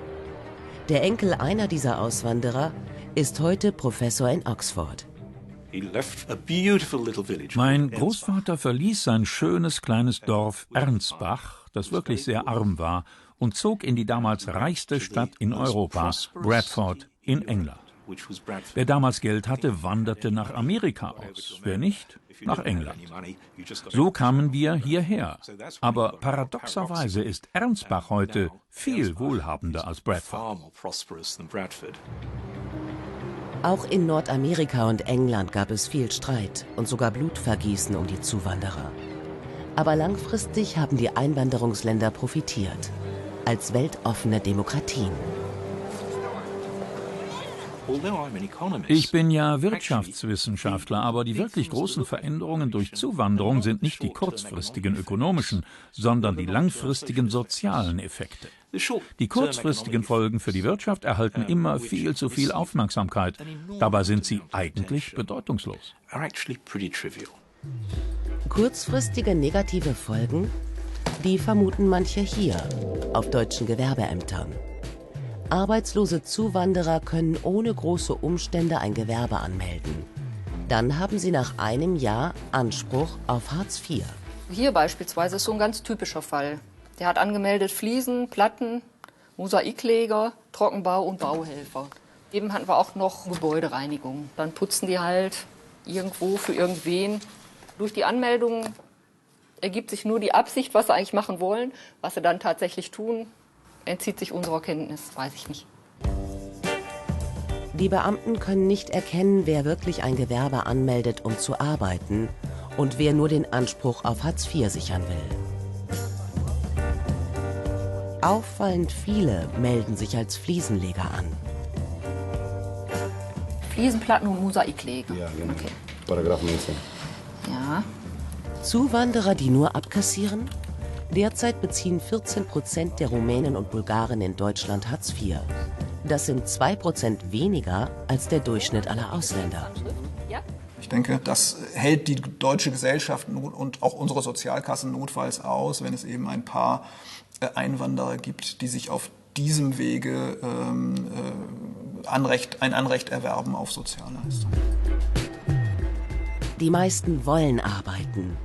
Speaker 1: Der Enkel einer dieser Auswanderer ist heute Professor in Oxford.
Speaker 15: Mein Großvater verließ sein schönes kleines Dorf Ernstbach, das wirklich sehr arm war, und zog in die damals reichste Stadt in Europa, Bradford in England. Wer damals Geld hatte, wanderte nach Amerika aus, wer nicht, nach England. So kamen wir hierher. Aber paradoxerweise ist Ernstbach heute viel wohlhabender als Bradford.
Speaker 1: Auch in Nordamerika und England gab es viel Streit und sogar Blutvergießen um die Zuwanderer. Aber langfristig haben die Einwanderungsländer profitiert, als weltoffene Demokratien.
Speaker 15: Ich bin ja Wirtschaftswissenschaftler, aber die wirklich großen Veränderungen durch Zuwanderung sind nicht die kurzfristigen ökonomischen, sondern die langfristigen sozialen Effekte. Die kurzfristigen Folgen für die Wirtschaft erhalten immer viel zu viel Aufmerksamkeit. Dabei sind sie eigentlich bedeutungslos.
Speaker 1: Kurzfristige negative Folgen? Die vermuten manche hier, auf deutschen Gewerbeämtern. Arbeitslose Zuwanderer können ohne große Umstände ein Gewerbe anmelden. Dann haben sie nach einem Jahr Anspruch auf Hartz IV.
Speaker 17: Hier beispielsweise ist so ein ganz typischer Fall. Der hat angemeldet Fliesen, Platten, Mosaikleger, Trockenbau und Bauhelfer. Eben hatten wir auch noch Gebäudereinigung. Dann putzen die halt irgendwo für irgendwen. Durch die Anmeldung ergibt sich nur die Absicht, was sie eigentlich machen wollen. Was sie dann tatsächlich tun, entzieht sich unserer Kenntnis, weiß ich nicht.
Speaker 1: Die Beamten können nicht erkennen, wer wirklich ein Gewerbe anmeldet, um zu arbeiten, und wer nur den Anspruch auf Hartz IV sichern will. Auffallend viele melden sich als Fliesenleger an.
Speaker 17: Fliesenplatten und Mosaikleger.
Speaker 10: Ja, genau.
Speaker 17: Okay.
Speaker 10: Paragraph 19.
Speaker 17: Ja.
Speaker 1: Zuwanderer, die nur abkassieren? Derzeit beziehen 14% der Rumänen und Bulgaren in Deutschland Hartz IV. Das sind 2% weniger als der Durchschnitt aller Ausländer.
Speaker 9: Ich denke, das hält die deutsche Gesellschaft und auch unsere Sozialkassen notfalls aus, wenn es eben ein paar Einwanderer gibt, die sich auf diesem Wege ein Anrecht erwerben auf Sozialleistungen.
Speaker 1: Die meisten wollen arbeiten,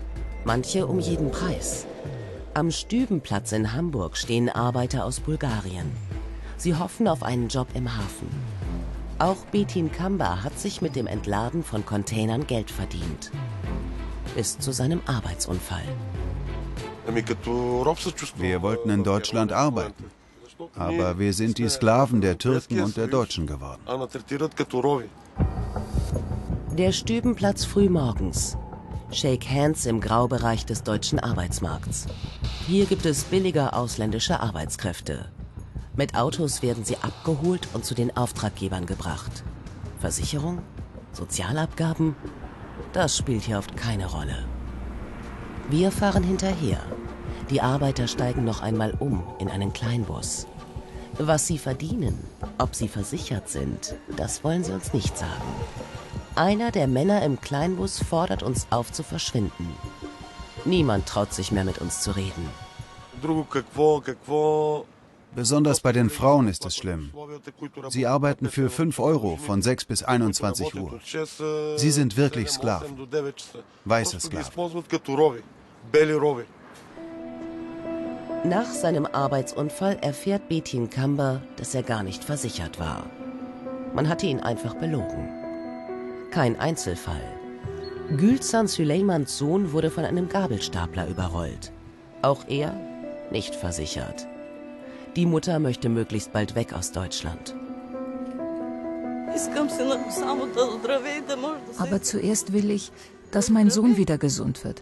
Speaker 1: manche um jeden Preis. Am Stübenplatz in Hamburg stehen Arbeiter aus Bulgarien. Sie hoffen auf einen Job im Hafen. Auch Betin Kamba hat sich mit dem Entladen von Containern Geld verdient. Bis zu seinem Arbeitsunfall.
Speaker 13: Wir wollten in Deutschland arbeiten. Aber wir sind die Sklaven der Türken und der Deutschen geworden.
Speaker 1: Der Stübenplatz frühmorgens. Shake Hands im Graubereich des deutschen Arbeitsmarkts. Hier gibt es billige ausländische Arbeitskräfte. Mit Autos werden sie abgeholt und zu den Auftraggebern gebracht. Versicherung? Sozialabgaben? Das spielt hier oft keine Rolle. Wir fahren hinterher. Die Arbeiter steigen noch einmal um in einen Kleinbus. Was sie verdienen, ob sie versichert sind, das wollen sie uns nicht sagen. Einer der Männer im Kleinbus fordert uns auf zu verschwinden. Niemand traut sich mehr mit uns zu reden.
Speaker 13: Besonders bei den Frauen ist es schlimm. Sie arbeiten für 5 € von 6 bis 21 Uhr. Sie sind wirklich Sklaven. Weiße Sklaven.
Speaker 1: Nach seinem Arbeitsunfall erfährt Betin Kamba, dass er gar nicht versichert war. Man hatte ihn einfach belogen. Kein Einzelfall. Gülcan Süleymans Sohn wurde von einem Gabelstapler überrollt. Auch er nicht versichert. Die Mutter möchte möglichst bald weg aus Deutschland.
Speaker 8: Aber zuerst will ich, dass mein Sohn wieder gesund wird.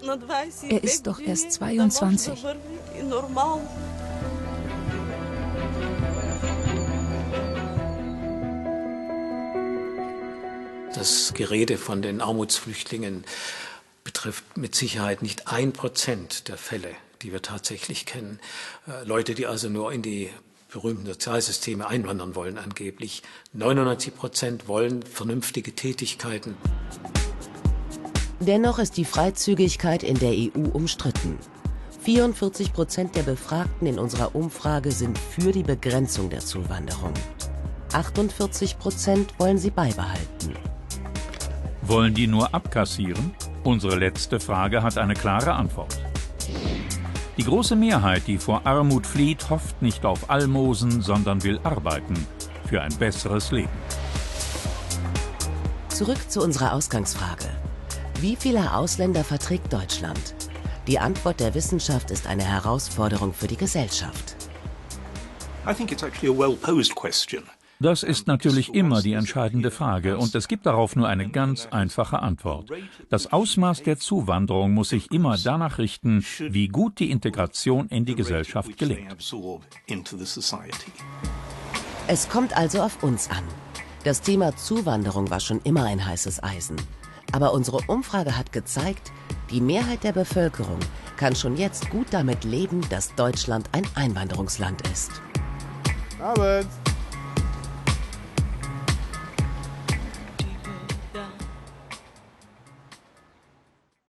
Speaker 8: Er ist doch erst 22.
Speaker 14: Das Gerede von den Armutsflüchtlingen betrifft mit Sicherheit nicht 1% der Fälle, die wir tatsächlich kennen. Leute, die also nur in die berühmten Sozialsysteme einwandern wollen angeblich. 99% wollen vernünftige Tätigkeiten.
Speaker 1: Dennoch ist die Freizügigkeit in der EU umstritten. 44% der Befragten in unserer Umfrage sind für die Begrenzung der Zuwanderung. 48% wollen sie beibehalten.
Speaker 15: Wollen die nur abkassieren? Unsere letzte Frage hat eine klare Antwort. Die große Mehrheit, die vor Armut flieht, hofft nicht auf Almosen, sondern will arbeiten für ein besseres Leben.
Speaker 1: Zurück zu unserer Ausgangsfrage. Wie viele Ausländer verträgt Deutschland? Die Antwort der Wissenschaft ist eine Herausforderung für die Gesellschaft.
Speaker 15: Das ist natürlich immer die entscheidende Frage und es gibt darauf nur eine ganz einfache Antwort. Das Ausmaß der Zuwanderung muss sich immer danach richten, wie gut die Integration in die Gesellschaft gelingt.
Speaker 1: Es kommt also auf uns an. Das Thema Zuwanderung war schon immer ein heißes Eisen. Aber unsere Umfrage hat gezeigt, die Mehrheit der Bevölkerung kann schon jetzt gut damit leben, dass Deutschland ein Einwanderungsland ist.
Speaker 6: Abend.